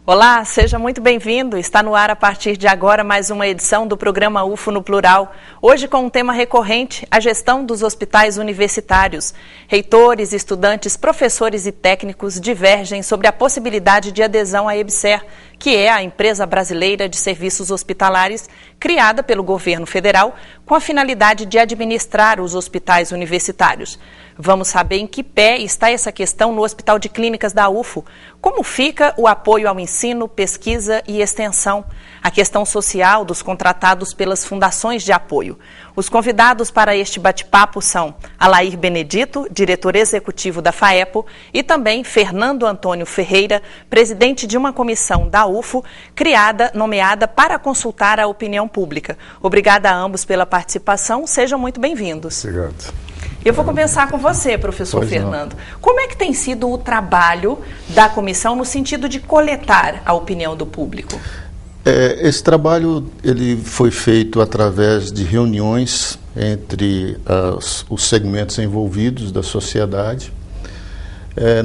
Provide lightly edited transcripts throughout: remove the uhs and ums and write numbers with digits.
Olá, seja muito bem-vindo. Está no ar a partir de agora mais uma edição do programa UFO no Plural. Hoje com um tema recorrente, a gestão dos hospitais universitários. Reitores, estudantes, professores e técnicos divergem sobre a possibilidade de adesão à EBSER, que é a empresa brasileira de serviços hospitalares criada pelo governo federal com a finalidade de administrar os hospitais universitários. Vamos saber em que pé está essa questão no Hospital de Clínicas da UFO, como fica o apoio ao ensino, pesquisa e extensão, a questão social dos contratados pelas fundações de apoio. Os convidados para este bate-papo são Alair Benedito, diretor executivo da FAEPO, e também Fernando Antônio Ferreira, presidente de uma comissão da UFO, nomeada para consultar a opinião pública. Obrigada a ambos pela participação, sejam muito bem-vindos. Obrigado. Eu vou começar com você, professor Fernando. Como é que tem sido o trabalho da comissão no sentido de coletar a opinião do público? Esse trabalho ele foi feito através de reuniões entre os segmentos envolvidos da sociedade.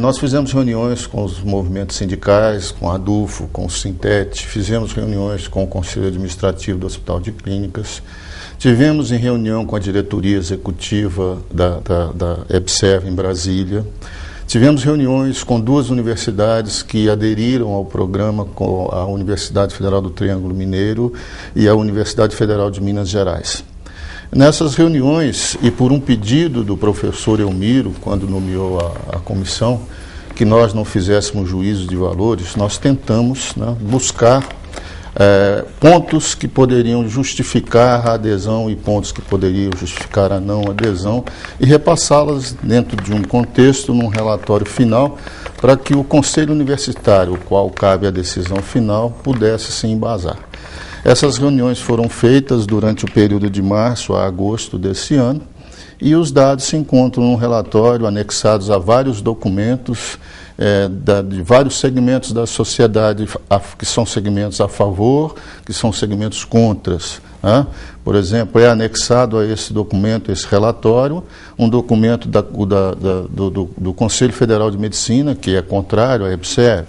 Nós fizemos reuniões com os movimentos sindicais, com a ADUFO, com o Sintet, fizemos reuniões com o Conselho Administrativo do Hospital de Clínicas, tivemos em reunião com a diretoria executiva da EBSER em Brasília, tivemos reuniões com duas universidades que aderiram ao programa, com a Universidade Federal do Triângulo Mineiro e a Universidade Federal de Minas Gerais. Nessas reuniões, e por um pedido do professor Elmiro, quando nomeou a comissão, que nós não fizéssemos juízo de valores, nós tentamos buscar pontos que poderiam justificar a adesão e pontos que poderiam justificar a não adesão e repassá-las dentro de um contexto, num relatório final, para que o Conselho Universitário, o qual cabe a decisão final, pudesse se embasar. Essas reuniões foram feitas durante o período de março a agosto desse ano e os dados se encontram num relatório anexados a vários documentos de vários segmentos da sociedade, que são segmentos a favor, que são segmentos contras. Por exemplo, é anexado a esse documento, esse relatório, um documento do Conselho Federal de Medicina, que é contrário à EBSER.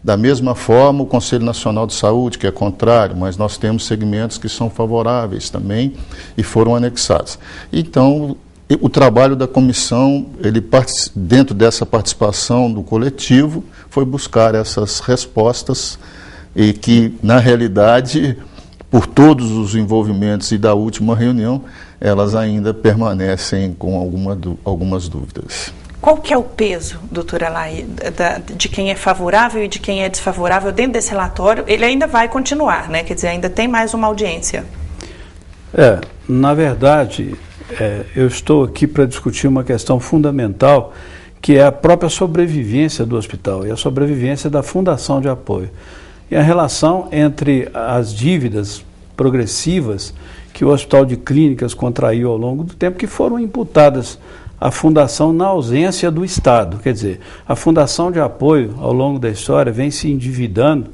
Da mesma forma, o Conselho Nacional de Saúde, que é contrário, mas nós temos segmentos que são favoráveis também e foram anexados. Então, o trabalho da comissão, dentro dessa participação do coletivo, foi buscar essas respostas e que, na realidade, por todos os envolvimentos e da última reunião, elas ainda permanecem com algumas dúvidas. Qual que é o peso, doutora Alair, de quem é favorável e de quem é desfavorável dentro desse relatório? Ele ainda vai continuar, né? Quer dizer, ainda tem mais uma audiência. Na verdade, eu estou aqui para discutir uma questão fundamental, que é a própria sobrevivência do hospital e a sobrevivência da fundação de apoio. E a relação entre as dívidas progressivas que o Hospital de Clínicas contraiu ao longo do tempo, que foram imputadas à fundação na ausência do Estado. Quer dizer, a fundação de apoio ao longo da história vem se endividando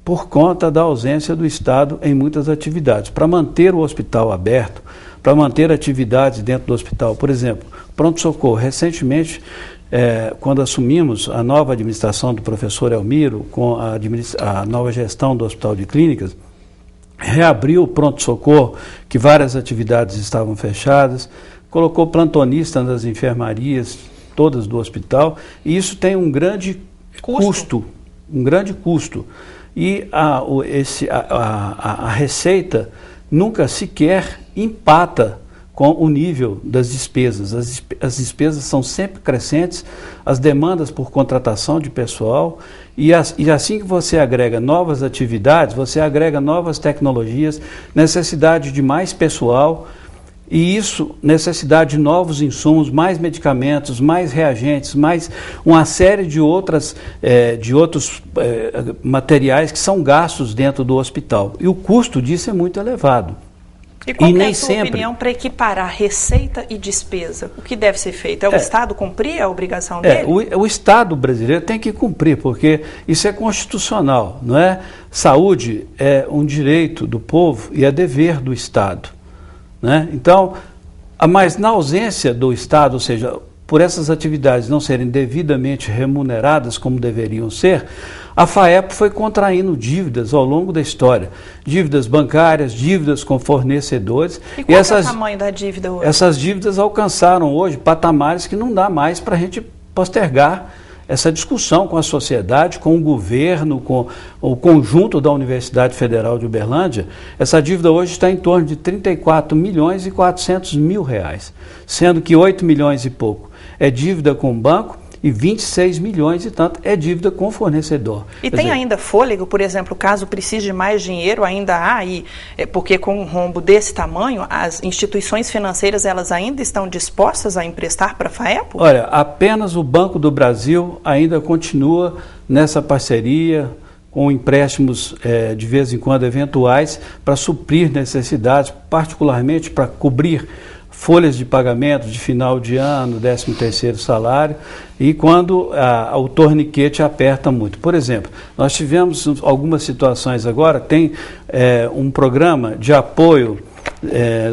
por conta da ausência do Estado em muitas atividades. Para manter o hospital aberto, para manter atividades dentro do hospital, por exemplo, pronto-socorro. Recentemente, quando assumimos a nova administração do professor Elmiro, com a nova gestão do Hospital de Clínicas, reabriu o pronto-socorro, que várias atividades estavam fechadas, colocou plantonista nas enfermarias todas do hospital, e isso tem um grande custo. E a receita nunca sequer empata com o nível das despesas. As despesas são sempre crescentes, as demandas por contratação de pessoal, e assim que você agrega novas atividades, você agrega novas tecnologias, necessidade de mais pessoal, e isso, necessidade de novos insumos, mais medicamentos, mais reagentes, mais uma série de outros materiais que são gastos dentro do hospital. E o custo disso é muito elevado. E qual é a sua opinião para equiparar receita e despesa? O que deve ser feito? É o Estado cumprir a obrigação dele? O Estado brasileiro tem que cumprir, porque isso é constitucional, não é? Saúde é um direito do povo e é dever do Estado, né? Então, mas na ausência do Estado, ou seja, por essas atividades não serem devidamente remuneradas como deveriam ser, a FAEP foi contraindo dívidas ao longo da história, dívidas bancárias, dívidas com fornecedores. E qual é o tamanho da dívida hoje? Essas dívidas alcançaram hoje patamares que não dá mais para a gente postergar essa discussão com a sociedade, com o governo, com o conjunto da Universidade Federal de Uberlândia. Essa dívida hoje está em torno de 34 milhões e 400 mil reais, sendo que 8 milhões e pouco é dívida com o banco e 26 milhões e tanto é dívida com o fornecedor. E tem ainda fôlego, por exemplo, caso precise de mais dinheiro, ainda há aí, porque com um rombo desse tamanho, as instituições financeiras, elas ainda estão dispostas a emprestar para a FAEP? Olha, apenas o Banco do Brasil ainda continua nessa parceria, com empréstimos de vez em quando eventuais, para suprir necessidades, particularmente para cobrir folhas de pagamento de final de ano, 13º salário, e quando o torniquete aperta muito. Por exemplo, nós tivemos algumas situações agora, tem um programa de apoio,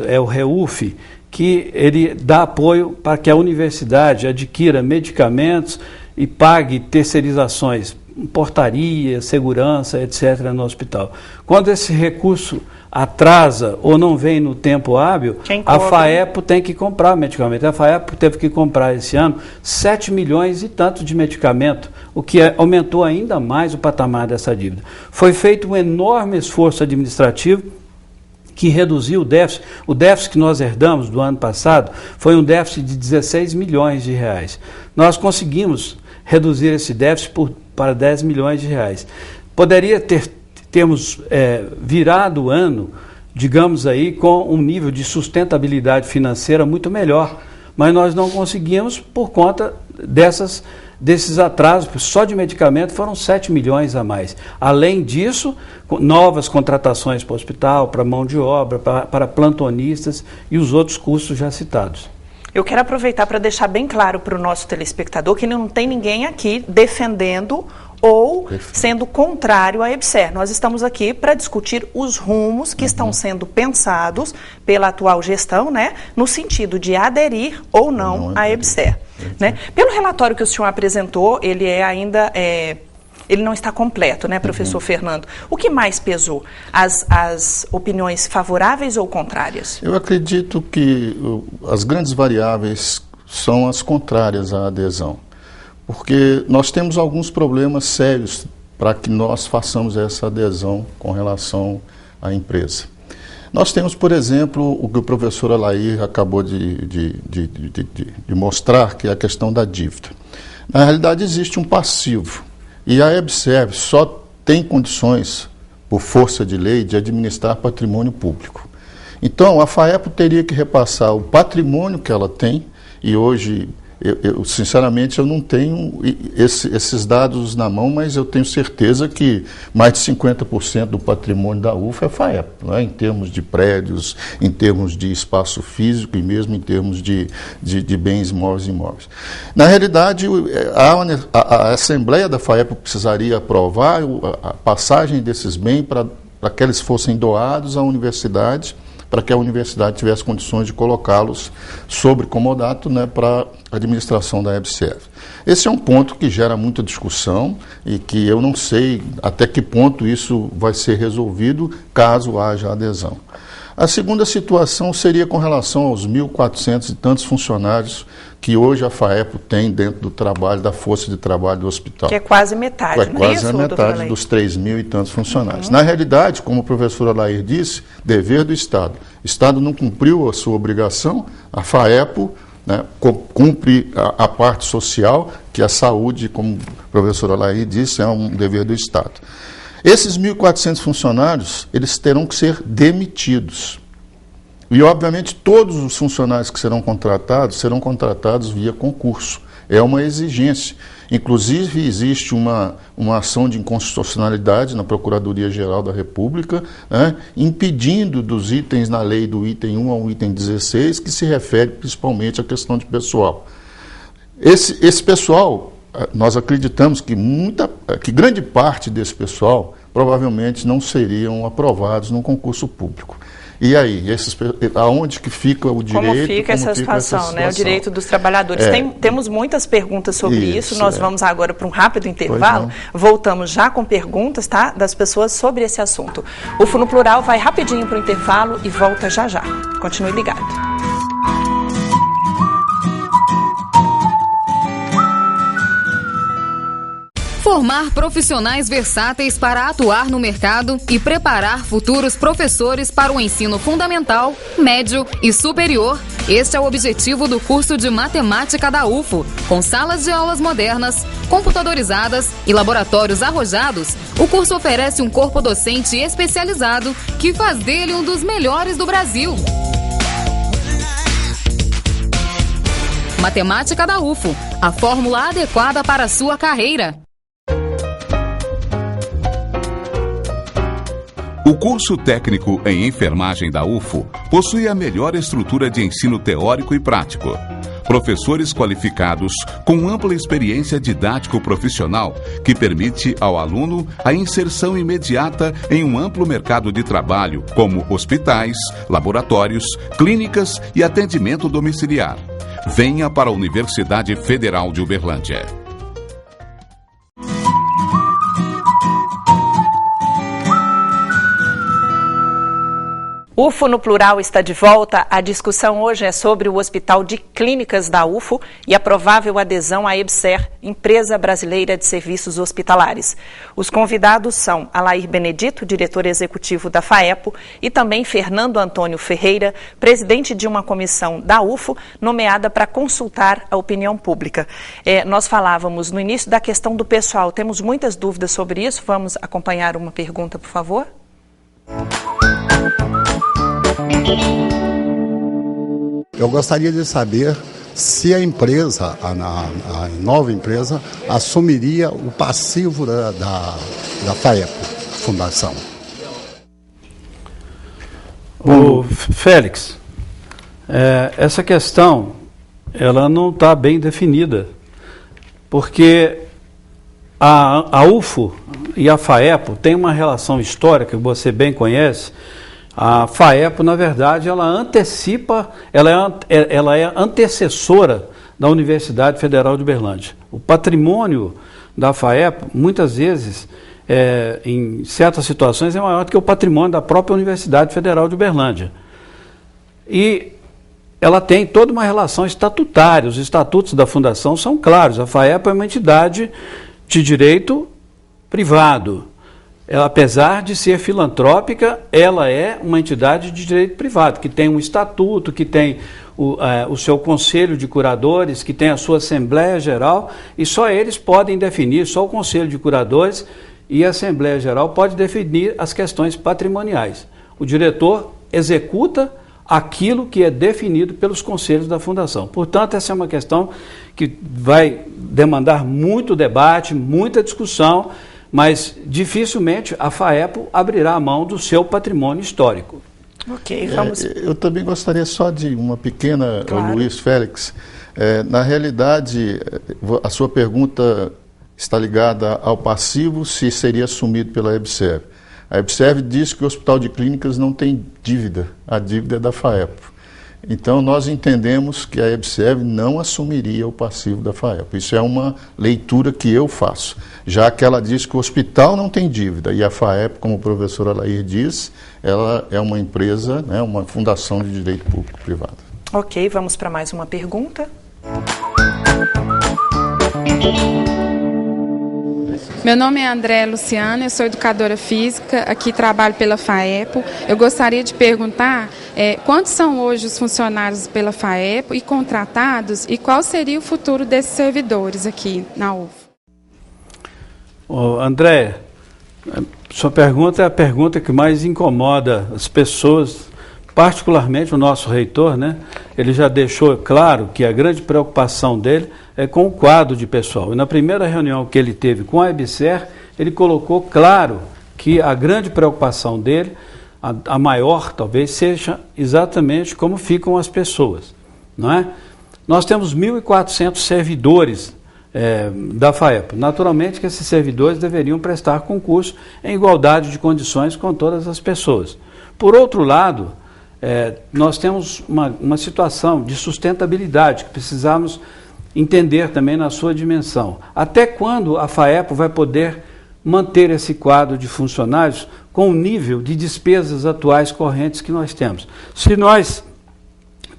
é o REUF, que ele dá apoio para que a universidade adquira medicamentos e pague terceirizações, portaria, segurança, etc. no hospital. Quando esse recurso atrasa ou não vem no tempo hábil, a FAEP tem que comprar medicamento. A FAEP teve que comprar esse ano 7 milhões e tanto de medicamento, o que aumentou ainda mais o patamar dessa dívida. Foi feito um enorme esforço administrativo que reduziu o déficit. O déficit que nós herdamos do ano passado foi um déficit de 16 milhões de reais. Nós conseguimos reduzir esse déficit para 10 milhões de reais. Poderia termos virado o ano, digamos aí, com um nível de sustentabilidade financeira muito melhor, mas nós não conseguimos por conta desses atrasos. Só de medicamento foram 7 milhões a mais. Além disso, novas contratações para o hospital, para mão de obra, para plantonistas e os outros custos já citados. Eu quero aproveitar para deixar bem claro para o nosso telespectador que não tem ninguém aqui defendendo ou sendo contrário à EBSER. Nós estamos aqui para discutir os rumos que estão sendo pensados pela atual gestão, né, no sentido de aderir ou não à EBSER. Né? Pelo relatório que o senhor apresentou, ele ele não está completo, né, professor Fernando? O que mais pesou? As opiniões favoráveis ou contrárias? Eu acredito que as grandes variáveis são as contrárias à adesão, porque nós temos alguns problemas sérios para que nós façamos essa adesão com relação à empresa. Nós temos, por exemplo, o que o professor Alair acabou de mostrar, que é a questão da dívida. Na realidade, existe um passivo. E a EBSER só tem condições, por força de lei, de administrar patrimônio público. Então, a FAEP teria que repassar o patrimônio que ela tem, e hoje, sinceramente, eu não tenho esses dados na mão, mas eu tenho certeza que mais de 50% do patrimônio da UFA é FAEP, né? Em termos de prédios, em termos de espaço físico e mesmo em termos de bens móveis e imóveis. Na realidade, a Assembleia da FAEP precisaria aprovar a passagem desses bens para que eles fossem doados à universidade, para que a universidade tivesse condições de colocá-los sob comodato, né, para a administração da EBSER. Esse é um ponto que gera muita discussão e que eu não sei até que ponto isso vai ser resolvido caso haja adesão. A segunda situação seria com relação aos 1.400 e tantos funcionários que hoje a FAEP tem dentro do trabalho, da força de trabalho do hospital. Que é quase metade, não é quase isso, a metade dos 3.000 e tantos funcionários. Na realidade, como o professor Alair disse, dever do Estado. O Estado não cumpriu a sua obrigação, a FAEP, né, cumpre a parte social, que a saúde, como o professor Alair disse, é um dever do Estado. Esses 1.400 funcionários, eles terão que ser demitidos. E, obviamente, todos os funcionários que serão contratados via concurso. É uma exigência. Inclusive, existe uma ação de inconstitucionalidade na Procuradoria-Geral da República, né, impedindo dos itens na lei do item 1 ao item 16, que se refere principalmente à questão de pessoal. Esse pessoal, nós acreditamos que grande parte desse pessoal provavelmente não seriam aprovados num concurso público. E aí, aonde que fica o direito? Como fica essa situação, né? O direito dos trabalhadores. Temos muitas perguntas sobre isso. Nós vamos agora para um rápido intervalo. Voltamos já com perguntas, tá? Das pessoas sobre esse assunto. O UFO no Plural vai rapidinho para o intervalo e volta já já. Continue ligado. Formar profissionais versáteis para atuar no mercado e preparar futuros professores para o ensino fundamental, médio e superior. Este é o objetivo do curso de Matemática da UFO. Com salas de aulas modernas, computadorizadas e laboratórios arrojados, o curso oferece um corpo docente especializado que faz dele um dos melhores do Brasil. Matemática da UFO, a fórmula adequada para a sua carreira. O curso técnico em enfermagem da UFO possui a melhor estrutura de ensino teórico e prático. Professores qualificados com ampla experiência didático-profissional que permite ao aluno a inserção imediata em um amplo mercado de trabalho, como hospitais, laboratórios, clínicas e atendimento domiciliar. Venha para a Universidade Federal de Uberlândia. UFO no Plural está de volta. A discussão hoje é sobre o Hospital de Clínicas da UFO e a provável adesão à EBSER, Empresa Brasileira de Serviços Hospitalares. Os convidados são Alair Benedito, diretor executivo da FAEPO, e também Fernando Antônio Ferreira, presidente de uma comissão da UFO, nomeada para consultar a opinião pública. Nós falávamos no início da questão do pessoal. Temos muitas dúvidas sobre isso. Vamos acompanhar uma pergunta, por favor? Eu gostaria de saber se a empresa, a nova empresa, assumiria o passivo da FAEPO Fundação. O Félix, essa questão ela não está bem definida, porque a UFO e a FAEPO têm uma relação histórica que você bem conhece. A FAEPO, na verdade, ela antecipa, ela é antecessora da Universidade Federal de Uberlândia. O patrimônio da FAEPO, muitas vezes, em certas situações, é maior do que o patrimônio da própria Universidade Federal de Uberlândia. E ela tem toda uma relação estatutária, os estatutos da Fundação são claros. A FAEPO é uma entidade de direito privado. Ela, apesar de ser filantrópica, ela é uma entidade de direito privado, que tem um estatuto, que tem o seu conselho de curadores, que tem a sua Assembleia Geral, e só eles podem definir, só o Conselho de Curadores e a Assembleia Geral pode definir as questões patrimoniais. O diretor executa aquilo que é definido pelos conselhos da Fundação. Portanto, essa é uma questão que vai demandar muito debate, muita discussão, mas dificilmente a FAEPO abrirá a mão do seu patrimônio histórico. Ok, vamos... Eu também gostaria só de uma pequena, claro. Luiz Félix. Na realidade, a sua pergunta está ligada ao passivo, se seria assumido pela EBSER. A EBSER diz que o Hospital de Clínicas não tem dívida, a dívida é da FAEPO. Então, nós entendemos que a EBSER não assumiria o passivo da FAEPO. Isso é uma leitura que eu faço, já que ela diz que o hospital não tem dívida e a FAEPO, como o professor Alair diz, ela é uma empresa, né, uma fundação de direito público-privado. Ok, vamos para mais uma pergunta. Meu nome é Andréa Luciana, eu sou educadora física, aqui trabalho pela FAEPO. Eu gostaria de perguntar quantos são hoje os funcionários pela FAEPO e contratados e qual seria o futuro desses servidores aqui na UFO? Andréa, sua pergunta é a pergunta que mais incomoda as pessoas, particularmente o nosso reitor, né? Ele já deixou claro que a grande preocupação dele é com o quadro de pessoal. E na primeira reunião que ele teve com a EBSER, ele colocou claro que a grande preocupação dele, a maior talvez, seja exatamente como ficam as pessoas, não é? Nós temos 1.400 servidores da FAEP. Naturalmente que esses servidores deveriam prestar concurso em igualdade de condições com todas as pessoas. Por outro lado, nós temos uma situação de sustentabilidade que precisamos entender também na sua dimensão. Até quando a FAEP vai poder manter esse quadro de funcionários com o nível de despesas atuais correntes que nós temos? Se nós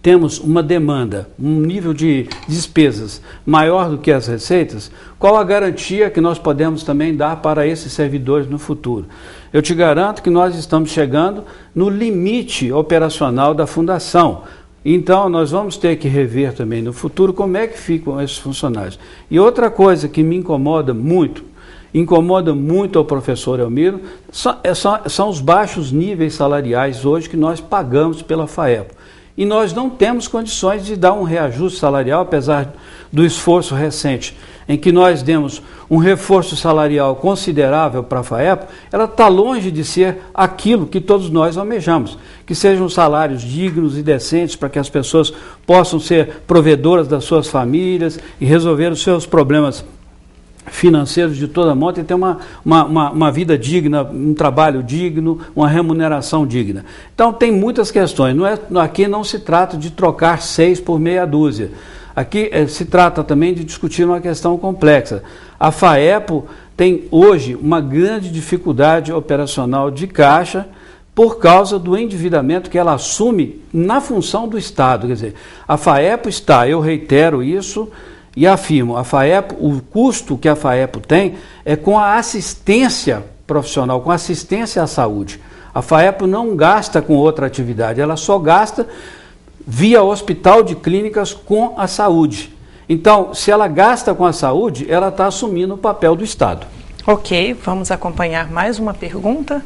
temos uma demanda, um nível de despesas maior do que as receitas, qual a garantia que nós podemos também dar para esses servidores no futuro? Eu te garanto que nós estamos chegando no limite operacional da fundação. Então, nós vamos ter que rever também no futuro como é que ficam esses funcionários. E outra coisa que me incomoda muito ao professor Elmiro, são os baixos níveis salariais hoje que nós pagamos pela FAEP. E nós não temos condições de dar um reajuste salarial, apesar do esforço recente em que nós demos um reforço salarial considerável para a FAEP. Ela está longe de ser aquilo que todos nós almejamos, que sejam salários dignos e decentes para que as pessoas possam ser provedoras das suas famílias e resolver os seus problemas financeiros de toda monta e ter uma vida digna, um trabalho digno, uma remuneração digna. Então tem muitas questões. Aqui não se trata de trocar 6 por meia dúzia. Aqui se trata também de discutir uma questão complexa. A FAEP tem hoje uma grande dificuldade operacional de caixa por causa do endividamento que ela assume na função do Estado. Quer dizer, a FAEP está, eu reitero isso, e afirmo, a FAEP, o custo que a FAEP tem é com a assistência profissional, com assistência à saúde. A FAEP não gasta com outra atividade, ela só gasta via hospital de clínicas com a saúde. Então, se ela gasta com a saúde, ela está assumindo o papel do Estado. Ok, vamos acompanhar mais uma pergunta.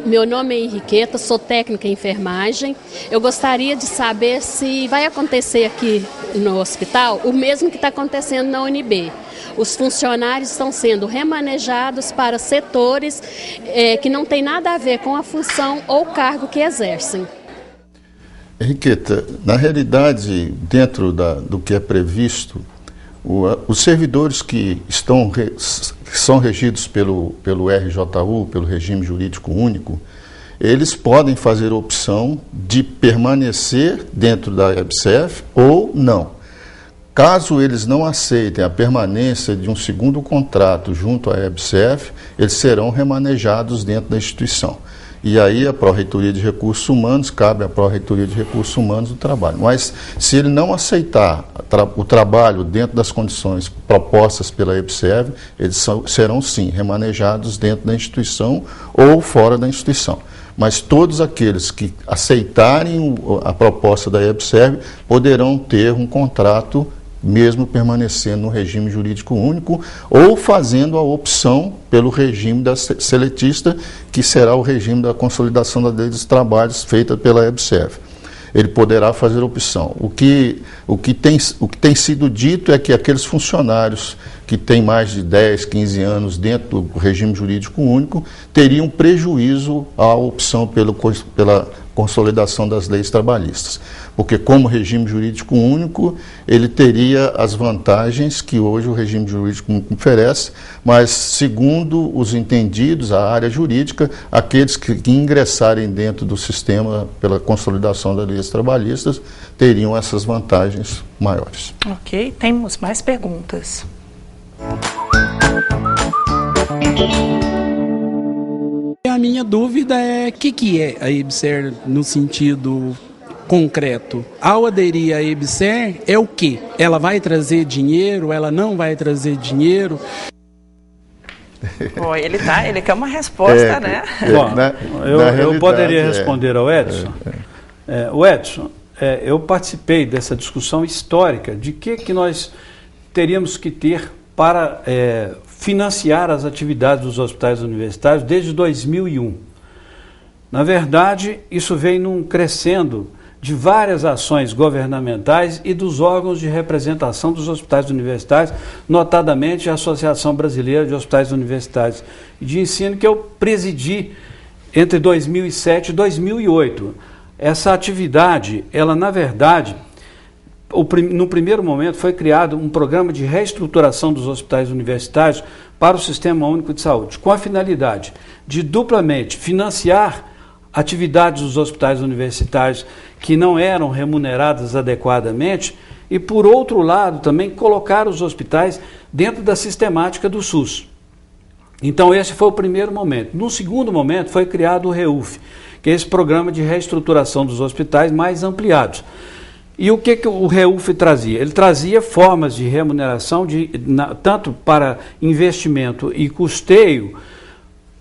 Meu nome é Henriqueta, sou técnica em enfermagem. Eu gostaria de saber se vai acontecer aqui no hospital o mesmo que está acontecendo na UNB. Os funcionários estão sendo remanejados para setores que não tem nada a ver com a função ou cargo que exercem. Henriqueta, na realidade, dentro do que é previsto, os servidores que são regidos pelo RJU, pelo Regime Jurídico Único, eles podem fazer a opção de permanecer dentro da EBSERH ou não. Caso eles não aceitem a permanência de um segundo contrato junto à EBSERH, eles serão remanejados dentro da instituição. E aí a Pró-Reitoria de Recursos Humanos, cabe à Pró-Reitoria de Recursos Humanos o trabalho. Mas se ele não aceitar o trabalho dentro das condições propostas pela EBSERH, eles serão sim remanejados dentro da instituição ou fora da instituição. Mas todos aqueles que aceitarem a proposta da EBSERH poderão ter um contrato mesmo permanecendo no regime jurídico único ou fazendo a opção pelo regime da seletista, que será o regime da consolidação da lei dos trabalhos feita pela EBSERH. Ele poderá fazer a opção. O que tem sido dito é que aqueles funcionários que têm mais de 10, 15 anos dentro do regime jurídico único teriam prejuízo à opção pela consolidação das leis trabalhistas. Porque como regime jurídico único, ele teria as vantagens que hoje o regime jurídico único oferece, mas segundo os entendidos, a área jurídica, aqueles que ingressarem dentro do sistema pela consolidação das leis trabalhistas teriam essas vantagens maiores. Ok, temos mais perguntas. A minha dúvida é o que é a EBSERH no sentido concreto. Ao aderir à EBSERH, é o quê? Ela vai trazer dinheiro? Ela não vai trazer dinheiro? Bom, ele quer uma resposta, né? Bom, eu poderia responder ao Edson. O Edson, eu participei dessa discussão histórica de que nós teríamos que ter para financiar as atividades dos hospitais universitários desde 2001. Na verdade, isso vem num crescendo de várias ações governamentais e dos órgãos de representação dos hospitais universitários, notadamente a Associação Brasileira de Hospitais Universitários e de Ensino, que eu presidi entre 2007 e 2008. Essa atividade, ela na verdade no primeiro momento foi criado um programa de reestruturação dos hospitais universitários para o Sistema Único de Saúde, com a finalidade de duplamente financiar atividades dos hospitais universitários que não eram remuneradas adequadamente e, por outro lado, também colocar os hospitais dentro da sistemática do SUS. Então, esse foi o primeiro momento. No segundo momento, foi criado o REUF, que é esse programa de reestruturação dos hospitais mais ampliados. E o que o REUF trazia? Ele trazia formas de remuneração, tanto para investimento e custeio,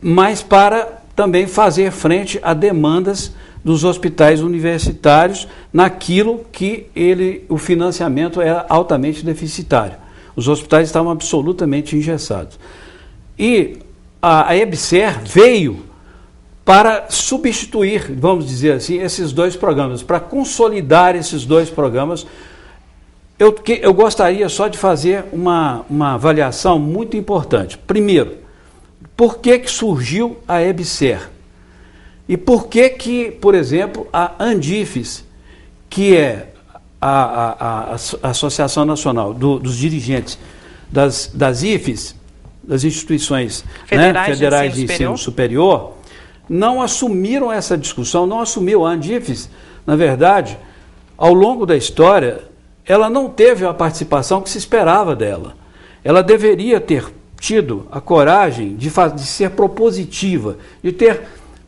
mas para também fazer frente a demandas dos hospitais universitários naquilo que o financiamento era altamente deficitário. Os hospitais estavam absolutamente engessados. E a EBSER veio para substituir, vamos dizer assim, esses dois programas, para consolidar esses dois programas. Eu gostaria só de fazer uma avaliação muito importante. Primeiro, por que surgiu a EBSER? E por que, por exemplo, a Andifes, que é a Associação Nacional dos Dirigentes das IFES, das instituições federais de ensino superior, não assumiram essa discussão, não assumiu. A Andifes, na verdade, ao longo da história, ela não teve a participação que se esperava dela. Ela deveria ter tido a coragem de ser propositiva, de ter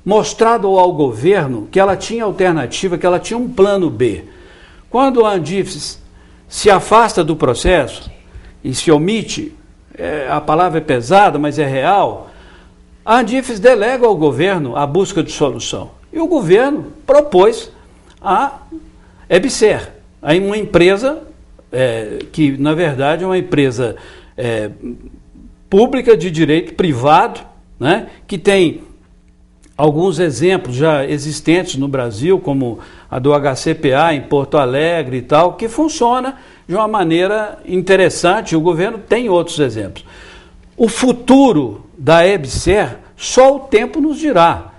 mostrado ao governo que ela tinha alternativa, que ela tinha um plano B. Quando a Andifes se afasta do processo e se omite, a palavra é pesada, mas é real, a Andifes delega ao governo a busca de solução. E o governo propôs a EBSER, uma empresa que, na verdade, é uma empresa pública de direito privado, né, que tem alguns exemplos já existentes no Brasil, como a do HCPA em Porto Alegre e tal, que funciona de uma maneira interessante. O governo tem outros exemplos. O futuro da EBSER, só o tempo nos dirá.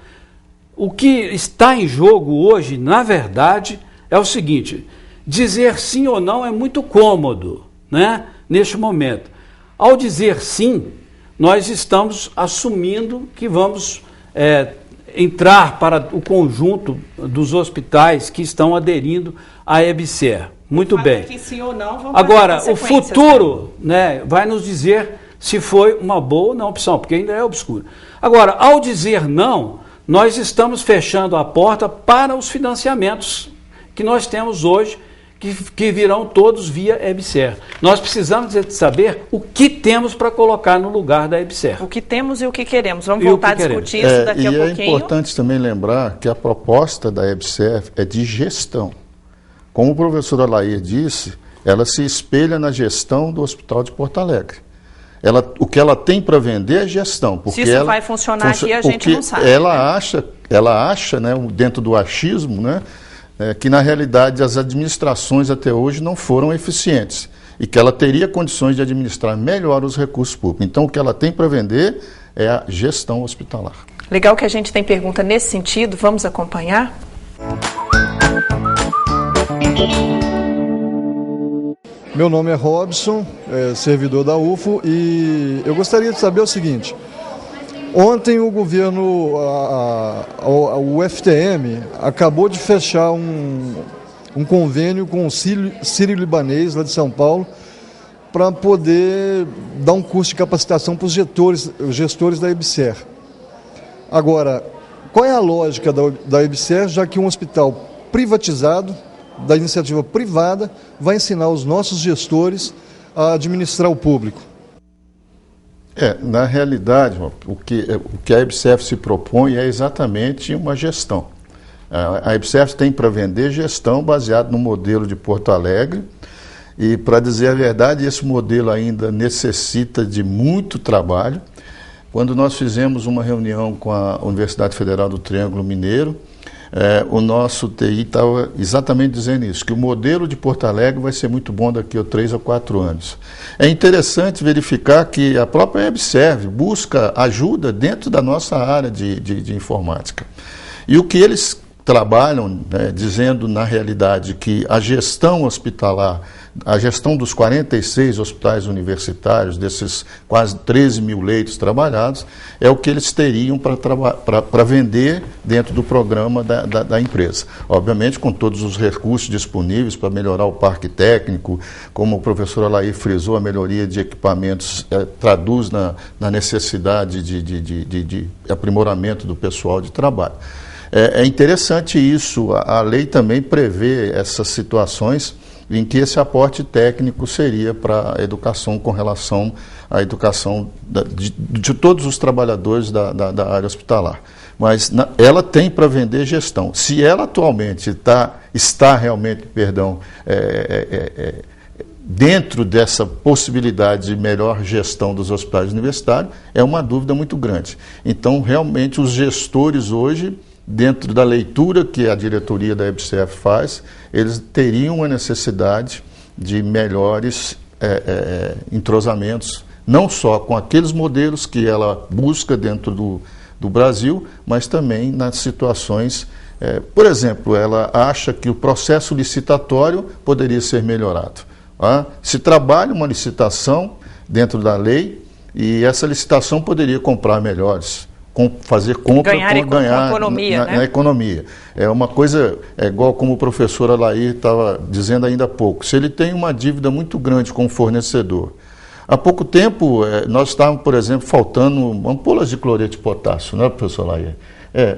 O que está em jogo hoje, na verdade, é o seguinte: dizer sim ou não é muito cômodo, né, neste momento. Ao dizer sim, nós estamos assumindo que vamos entrar para o conjunto dos hospitais que estão aderindo à EBSER. Muito bem. Que sim ou não vão agora, o futuro, né, vai nos dizer se foi uma boa ou não opção, porque ainda é obscuro. Agora, ao dizer não, nós estamos fechando a porta para os financiamentos que nós temos hoje, que virão todos via EBSER. Nós precisamos de saber o que temos para colocar no lugar da EBSER. O que temos e o que queremos. Vamos voltar a discutir isso daqui a pouquinho. É importante também lembrar que a proposta da EBSER é de gestão. Como o professor Alair disse, ela se espelha na gestão do Hospital de Porto Alegre. O que ela tem para vender é gestão. Porque se isso vai funcionar aqui, a gente não sabe. Ela acha, né, dentro do achismo, né, que na realidade as administrações até hoje não foram eficientes e que ela teria condições de administrar melhor os recursos públicos. Então, o que ela tem para vender é a gestão hospitalar. Legal que a gente tem pergunta nesse sentido, vamos acompanhar? Meu nome é Robson, servidor da UFO, e eu gostaria de saber o seguinte: ontem o governo, o FTM, acabou de fechar um convênio com o Sírio-Libanês, lá de São Paulo, para poder dar um curso de capacitação para os gestores da EBSER. Agora, qual é a lógica da EBSER, já que um hospital privatizado, da iniciativa privada, vai ensinar os nossos gestores a administrar o público? Na realidade, o que a EBSER se propõe é exatamente uma gestão. A EBSER tem para vender gestão baseada no modelo de Porto Alegre, e, para dizer a verdade, esse modelo ainda necessita de muito trabalho. Quando nós fizemos uma reunião com a Universidade Federal do Triângulo Mineiro, o nosso TI estava exatamente dizendo isso, que o modelo de Porto Alegre vai ser muito bom daqui a 3 a 4 anos. É interessante verificar que a própria EBSER busca ajuda dentro da nossa área de informática. E o que eles trabalham, né, dizendo na realidade que a gestão hospitalar, a gestão dos 46 hospitais universitários, desses quase 13 mil leitos trabalhados, é o que eles teriam para vender dentro do programa da empresa. Obviamente, com todos os recursos disponíveis para melhorar o parque técnico, como o professor Alair frisou, a melhoria de equipamentos traduz na necessidade de aprimoramento do pessoal de trabalho. É interessante isso, a lei também prevê essas situações em que esse aporte técnico seria para a educação com relação à educação de todos os trabalhadores da área hospitalar. Mas ela tem para vender gestão. Se ela atualmente está realmente, dentro dessa possibilidade de melhor gestão dos hospitais universitários, é uma dúvida muito grande. Então, realmente, os gestores hoje, dentro da leitura que a diretoria da EBSERH faz, eles teriam a necessidade de melhores entrosamentos, não só com aqueles modelos que ela busca dentro do Brasil, mas também nas situações, por exemplo, ela acha que o processo licitatório poderia ser melhorado. Se trabalha uma licitação dentro da lei e essa licitação poderia comprar melhores, fazer compra, ganhar economia, na economia. É uma coisa, igual como o professor Alair estava dizendo ainda há pouco, se ele tem uma dívida muito grande com o fornecedor, há pouco tempo nós estávamos, por exemplo, faltando ampolas de cloreto de potássio, não é, professor Alair?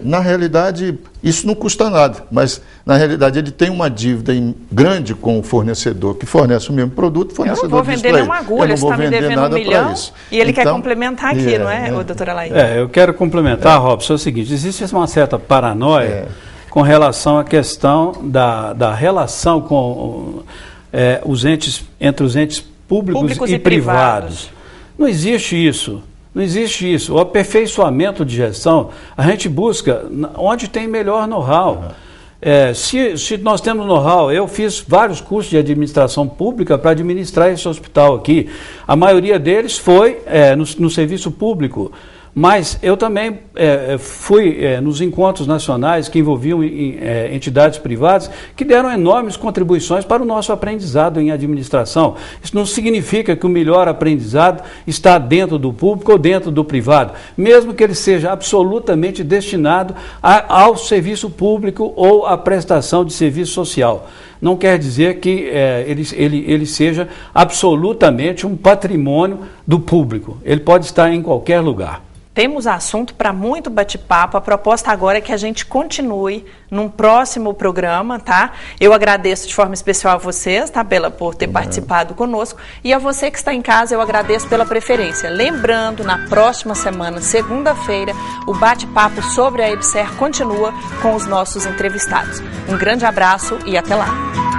Na realidade, isso não custa nada, mas na realidade ele tem uma dívida grande com o fornecedor, que fornece o mesmo produto, o fornecedor diz para ele: eu não vou vender nenhuma agulha, você está me devendo $1 milhão, e ele quer complementar aqui, não é, doutor Alair? Eu quero complementar, Robson, é o seguinte, existe uma certa paranoia com relação à questão da relação com entre os entes públicos e privados. Não existe isso. Não existe isso. O aperfeiçoamento de gestão, a gente busca onde tem melhor know-how. Se nós temos know-how, eu fiz vários cursos de administração pública para administrar esse hospital aqui. A maioria deles foi no serviço público. Mas eu também fui nos encontros nacionais que envolviam entidades privadas que deram enormes contribuições para o nosso aprendizado em administração. Isso não significa que o melhor aprendizado está dentro do público ou dentro do privado, mesmo que ele seja absolutamente destinado ao serviço público ou à prestação de serviço social. Não quer dizer que ele seja absolutamente um patrimônio do público. Ele pode estar em qualquer lugar. Temos assunto para muito bate-papo. A proposta agora é que a gente continue num próximo programa, tá? Eu agradeço de forma especial a vocês, tá, Bela, por ter participado conosco. E a você que está em casa, eu agradeço pela preferência. Lembrando, na próxima semana, segunda-feira, o bate-papo sobre a EBSERH continua com os nossos entrevistados. Um grande abraço e até lá.